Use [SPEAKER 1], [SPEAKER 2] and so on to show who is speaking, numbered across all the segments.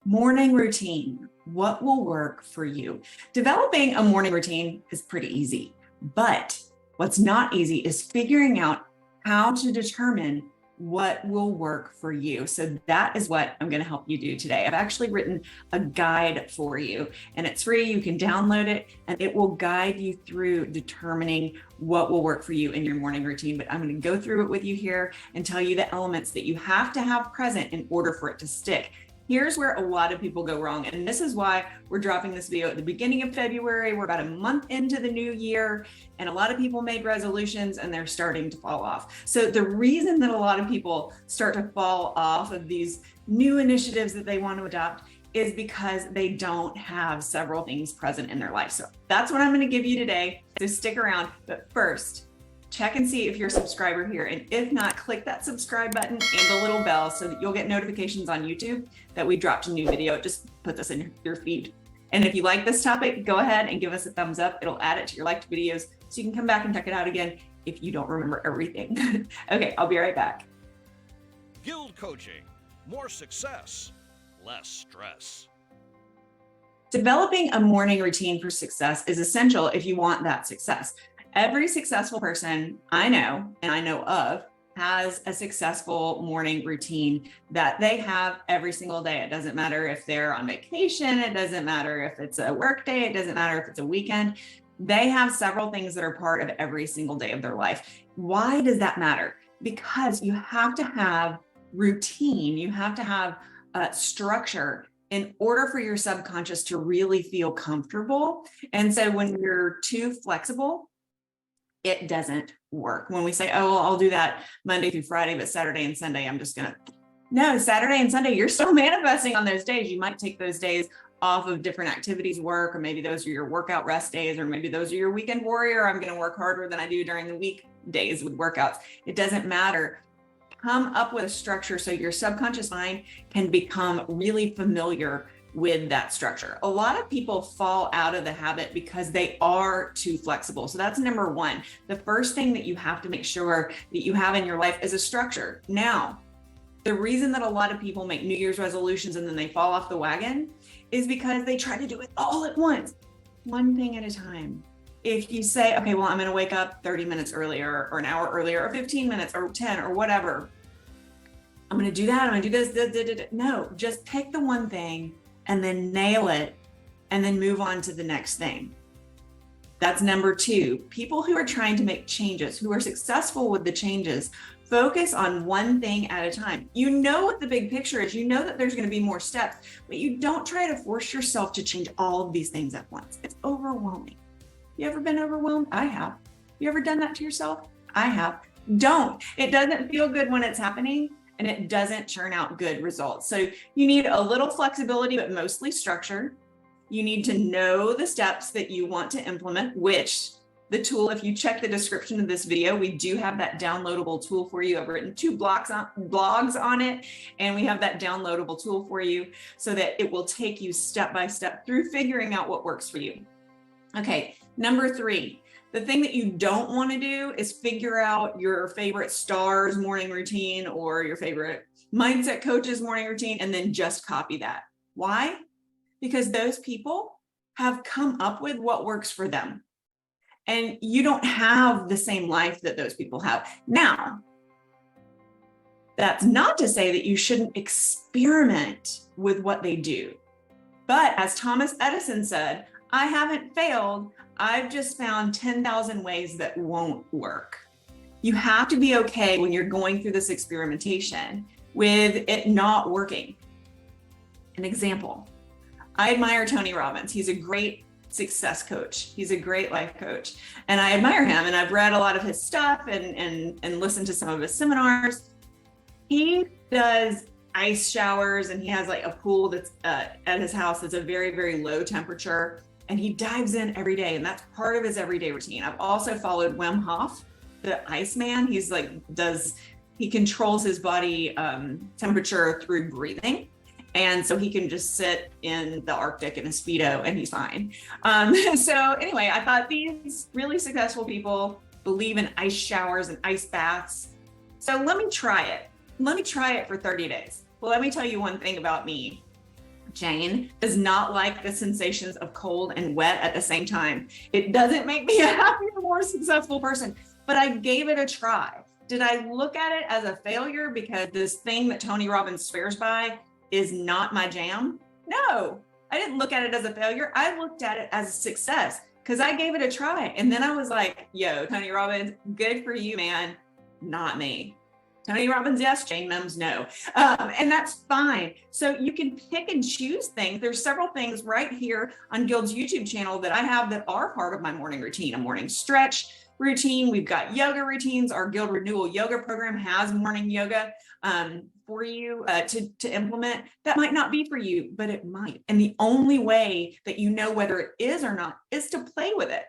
[SPEAKER 1] Morning routine. What will work for you? Developing a morning routine is pretty easy, but what's not easy is figuring out how to determine what will work for you. So that is what I'm going to help you do today. I've actually written a guide for you and it's free. You can download it and it will guide you through determining what will work for you in your morning routine. But I'm going to go through it with you here and tell you the elements that you have to have present in order for it to stick. Here's where a lot of people go wrong. And this is why we're dropping this video at the beginning of February. We're about a month into the new year, and a lot of people made resolutions and they're starting to fall off. So the reason that a lot of people start to fall off of these new initiatives that they want to adopt is because they don't have several things present in their life. So that's what I'm going to give you today. So stick around. But first, check and see if you're a subscriber here. And if not, click that subscribe button and the little bell so that you'll get notifications on YouTube that we dropped a new video. Just put this in your feed. And if you like this topic, go ahead and give us a thumbs up. It'll add it to your liked videos so you can come back and check it out again if you don't remember everything. Okay, I'll be right back.
[SPEAKER 2] GILD Coaching. More success, less stress.
[SPEAKER 1] Developing a morning routine for success is essential if you want that success. Every successful person I know and I know of has a successful morning routine that they have every single day. It doesn't matter if they're on vacation. It doesn't matter if it's a work day. It doesn't matter if it's a weekend. They have several things that are part of every single day of their life. Why does that matter? Because you have to have routine. You have to have structure in order for your subconscious to really feel comfortable. And so when you're too flexible, it doesn't work. When we say, oh, well, I'll do that Monday through Friday, but Saturday and Sunday, I'm just gonna, no, Saturday and Sunday, you're still manifesting on those days. You might take those days off of different activities, work, or maybe those are your workout rest days, or maybe those are your weekend warrior. I'm gonna work harder than I do during the weekdays with workouts. It doesn't matter. Come up with a structure so your subconscious mind can become really familiar with that structure. A lot of people fall out of the habit because they are too flexible. So that's number one. The first thing that you have to make sure that you have in your life is a structure. Now, the reason that a lot of people make New Year's resolutions and then they fall off the wagon is because they try to do it all at once, one thing at a time. If you say, okay, well, I'm going to wake up 30 minutes earlier or an hour earlier or 15 minutes or 10 or whatever, I'm going to do that. I'm going to do this. No, just pick the one thing and then nail it and then move on to the next thing. That's number two. People who are trying to make changes, who are successful with the changes, focus on one thing at a time. You know what the big picture is. You know that there's going to be more steps, but you don't try to force yourself to change all of these things at once. It's overwhelming. You ever been overwhelmed? I have. You ever done that to yourself? I have. Don't. It doesn't feel good when it's happening, and it doesn't churn out good results. So you need a little flexibility, but mostly structure. You need to know the steps that you want to implement, which the tool, if you check the description of this video, we do have that downloadable tool for you. I've written 2 blogs on it, and we have that downloadable tool for you so that it will take you step by step through figuring out what works for you. Okay, number 3. The thing that you don't want to do is figure out your favorite star's morning routine or your favorite mindset coach's morning routine and then just copy that. Why? Because those people have come up with what works for them. And you don't have the same life that those people have. Now, that's not to say that you shouldn't experiment with what they do. But as Thomas Edison said, I haven't failed. I've just found 10,000 ways that won't work. You have to be okay when you're going through this experimentation with it not working. An example, I admire Tony Robbins. He's a great success coach. He's a great life coach. And I admire him, and I've read a lot of his stuff and listened to some of his seminars. He does ice showers, and he has like a pool that's at his house that's a very, very low temperature. And he dives in every day, and that's part of his everyday routine. I've also followed Wim Hof, the Iceman. He controls his body temperature through breathing. And so he can just sit in the Arctic in a Speedo and he's fine. So anyway, I thought these really successful people believe in ice showers and ice baths. So let me try it. Let me try it for 30 days. Well, let me tell you one thing about me. Jane does not like the sensations of cold and wet at the same time. It doesn't make me a happier, more successful person, but I gave it a try. Did I look at it as a failure because this thing that Tony Robbins swears by is not my jam? No, I didn't look at it as a failure. I looked at it as a success because I gave it a try. And then I was like, yo, Tony Robbins, good for you, man. Not me. Tony Robbins, yes. Jane Mims, no. And that's fine. So you can pick and choose things. There's several things right here on GILD's YouTube channel that I have that are part of my morning routine. A morning stretch routine. We've got yoga routines. Our GILD Renewal Yoga program has morning yoga for you to implement. That might not be for you, but it might. And the only way that you know whether it is or not is to play with it.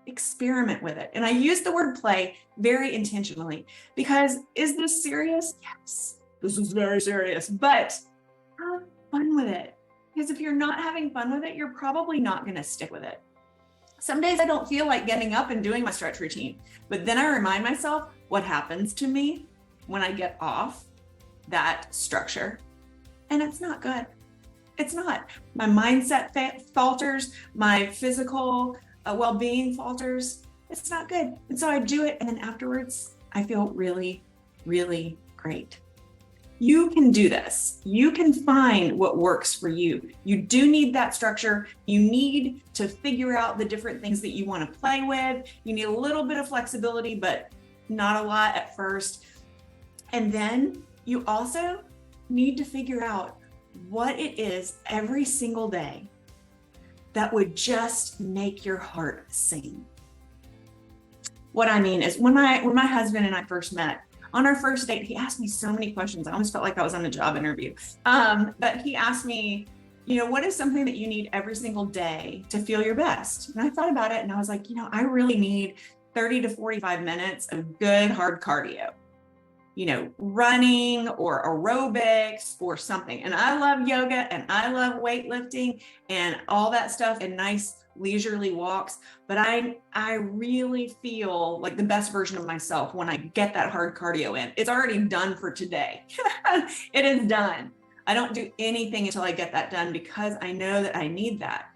[SPEAKER 1] Experiment with it. And I use the word play very intentionally because is this serious? Yes, this is very serious, but have fun with it. Because if you're not having fun with it, you're probably not going to stick with it. Some days I don't feel like getting up and doing my stretch routine, but then I remind myself what happens to me when I get off that structure. And it's not good. It's not. My mindset falters, my physical well-being falters. It's not good. And so I do it. And then afterwards, I feel really, really great. You can do this. You can find what works for you. You do need that structure. You need to figure out the different things that you want to play with. You need a little bit of flexibility, but not a lot at first. And then you also need to figure out what it is every single day that would just make your heart sing. What I mean is when my husband and I first met, on our first date, he asked me so many questions. I almost felt like I was on a job interview. But he asked me, what is something that you need every single day to feel your best? And I thought about it and I was like, I really need 30 to 45 minutes of good hard cardio. Running or aerobics or something. And I love yoga and I love weightlifting and all that stuff and nice leisurely walks. But I really feel like the best version of myself when I get that hard cardio in. It's already done for today. It is done. I don't do anything until I get that done because I know that I need that.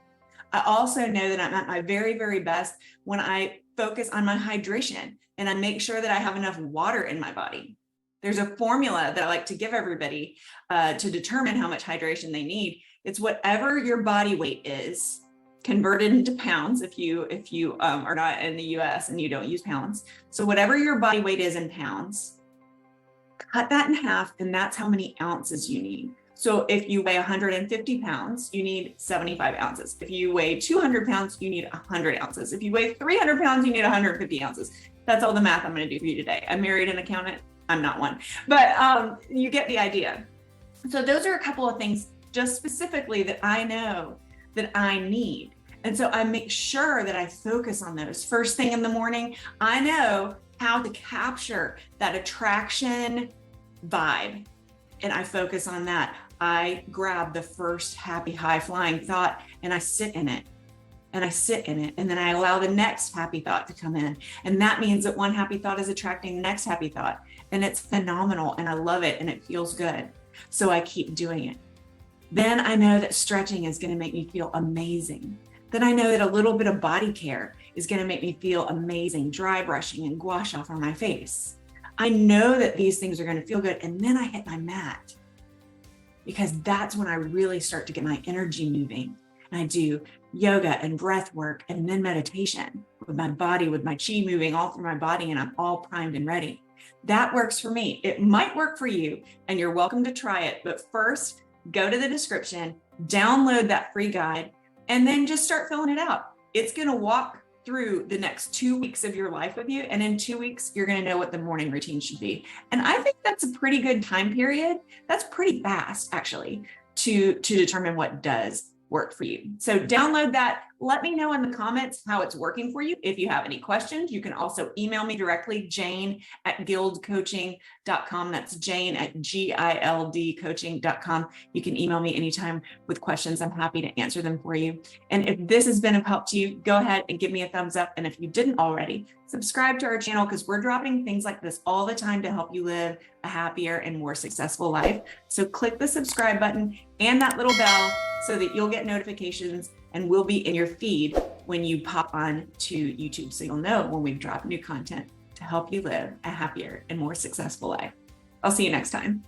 [SPEAKER 1] I also know that I'm at my very, very best when I focus on my hydration and I make sure that I have enough water in my body. There's a formula that I like to give everybody to determine how much hydration they need. It's whatever your body weight is converted into pounds if you are not in the US and you don't use pounds. So whatever your body weight is in pounds, cut that in half and that's how many ounces you need. So if you weigh 150 pounds, you need 75 ounces. If you weigh 200 pounds, you need 100 ounces. If you weigh 300 pounds, you need 150 ounces. That's all the math I'm going to do for you today. I married an accountant. I'm not one, but you get the idea. So those are a couple of things just specifically that I know that I need. And so I make sure that I focus on those. First thing in the morning, I know how to capture that attraction vibe. And I focus on that. I grab the first happy, high flying thought and I sit in it. And I sit in it. And then I allow the next happy thought to come in. And that means that one happy thought is attracting the next happy thought. And it's phenomenal. And I love it. And it feels good. So I keep doing it. Then I know that stretching is going to make me feel amazing. Then I know that a little bit of body care is going to make me feel amazing. Dry brushing and gua sha on my face. I know that these things are going to feel good. And then I hit my mat because that's when I really start to get my energy moving. And I do yoga and breath work and then meditation with my body, with my chi moving all through my body, and I'm all primed and ready. That works for me. It might work for you and you're welcome to try it. But first, go to the description, download that free guide, and then just start filling it out. It's going to walk through the next 2 weeks of your life with you. And in 2 weeks, you're going to know what the morning routine should be. And I think that's a pretty good time period. That's pretty fast, actually, to determine what does worked for you. So download that. Let me know in the comments how it's working for you. If you have any questions, you can also email me directly, jane@gildcoaching.com. That's jane@gildcoaching.com. You can email me anytime with questions. I'm happy to answer them for you. And if this has been of help to you, go ahead and give me a thumbs up. And if you didn't already, subscribe to our channel because we're dropping things like this all the time to help you live a happier and more successful life. So click the subscribe button and that little bell so that you'll get notifications and we'll be in your feed when you pop on to YouTube. So you'll know when we drop new content to help you live a happier and more successful life. I'll see you next time.